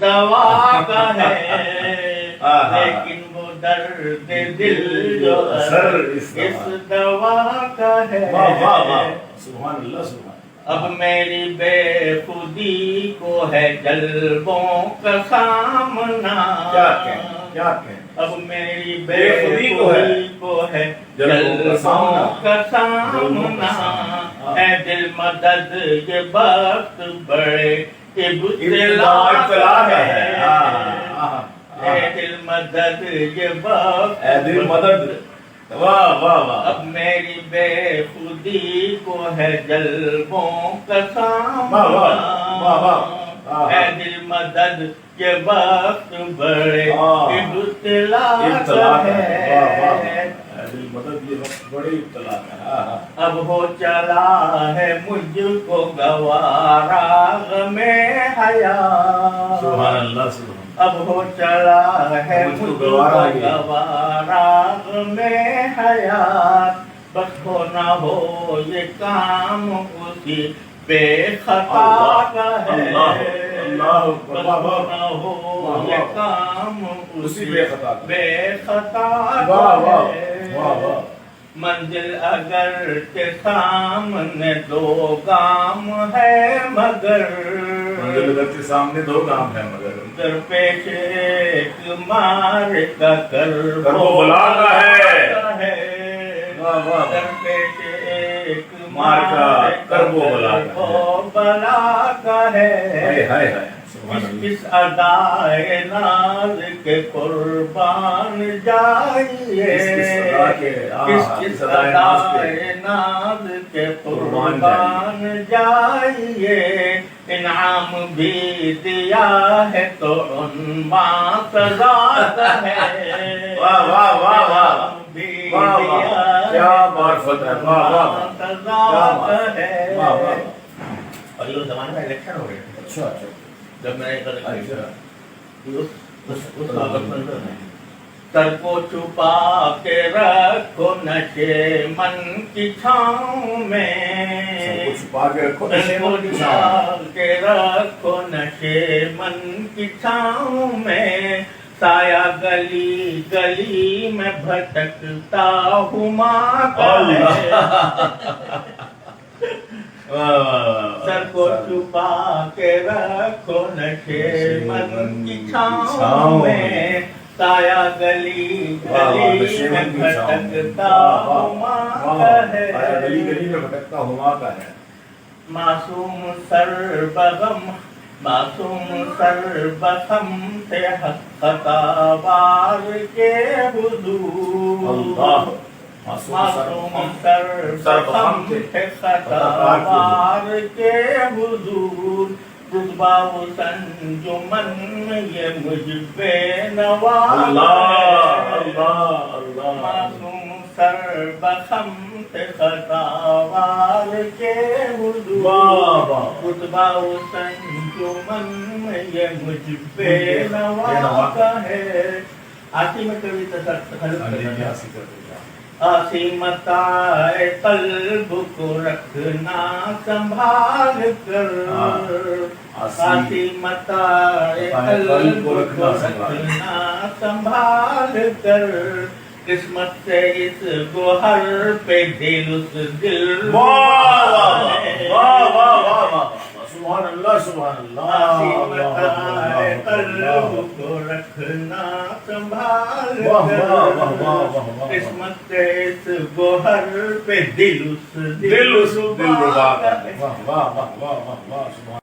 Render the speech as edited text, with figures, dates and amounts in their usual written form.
دوا کا ہے لیکن وہ درد دل جو اثر اس دوا کا ہے. سبحان اللہ سبحان. اب میری بے خودی کو ہے جلبوں کا سامنا. کیا کہیں اب میری بے خودی کو ہے جلبوں کا سامنا. اے دل مدد یہ وقت بڑے ابتلا ہے. اے دل مدد یہ وقت اے دل مدد. واہ واہ واہ. اب میری بے خودی کو ہے جلبوں کا سامنا. اے دل مدد یہ وقت بڑے ابتلا ہے. دل مدد یہ وقت بڑے ابتلا ہے. اب ہو چلا ہے مجھ کو گوارا غم حیات. سبحان اللہ سبحان. اب ہو چلا ہے مجھ کو گوارا غم حیات. بس ہو نہ ہو یہ کام اسی بے خطا کا ہے. بس ہو نہ ہو یہ کام اسی بے خطا کا ہے. منزل اگر کے سامنے دو گام ہے مگر. منزل اگر کے سامنے دو گام ہے مگر. درپیش ایک مار کا کربو بلا کا ہے. درپیش ایک مار کا کربو بلا کا ہے. کس ادائے ناز کے قربان جائیے. کس ادائے ناز کے قربان جائیے. انعام بھی دیا ہے تو عنوان سزا کا ہے. واہ واہ واہ واہ. واہ واہ کیا معرفت ہے. واہ واہ سزا کا ہے. اور یہ زمانے میں الیکشن ہو گئے. اچھا اچھا. جب میں سر کو چھپا کے رکھو نشے من کی چھاؤں میں. چھپا کے رکھو سر کو چھپا کے رکھو نشے من کی چھاؤں میں. سایہ گلی گلی میں بھٹکتا ہوں ماں کا ہے. سر کو چھپا کے رکھو نشے من کی چھاؤں میں. سایہ گلی گلی میں بھٹکتا ہما کا ہے. گلی گلی میں بھٹکتا ہما کا ہے. معصوم سر بغم معصوم سر بغم سے خطا وار کے حضور. معصوم سر بغم سے خطا وار کے حضور. رتبہ و سنجمن یہ مجھ بے نوا. معصوم سر بغم سے خطا وار کے حضور. رتبہ و سنجمن یہ مجھ بے نوا کا ہے. آتی میں کبھی تصرف آسی متاع قلب کو رکھنا سنبھال کر. آسی متاع قلب کو رکھنا سنبھال کر. قسمت سے اس گوہر پہ دل اس دل. سبحان اللہ سبحان اللہ. آسی متاع قلب کو رکھنا سنبھال کر. قسمت سے اس گوہر پہ دل اس دل. واہ واہ واہ واہ واہ.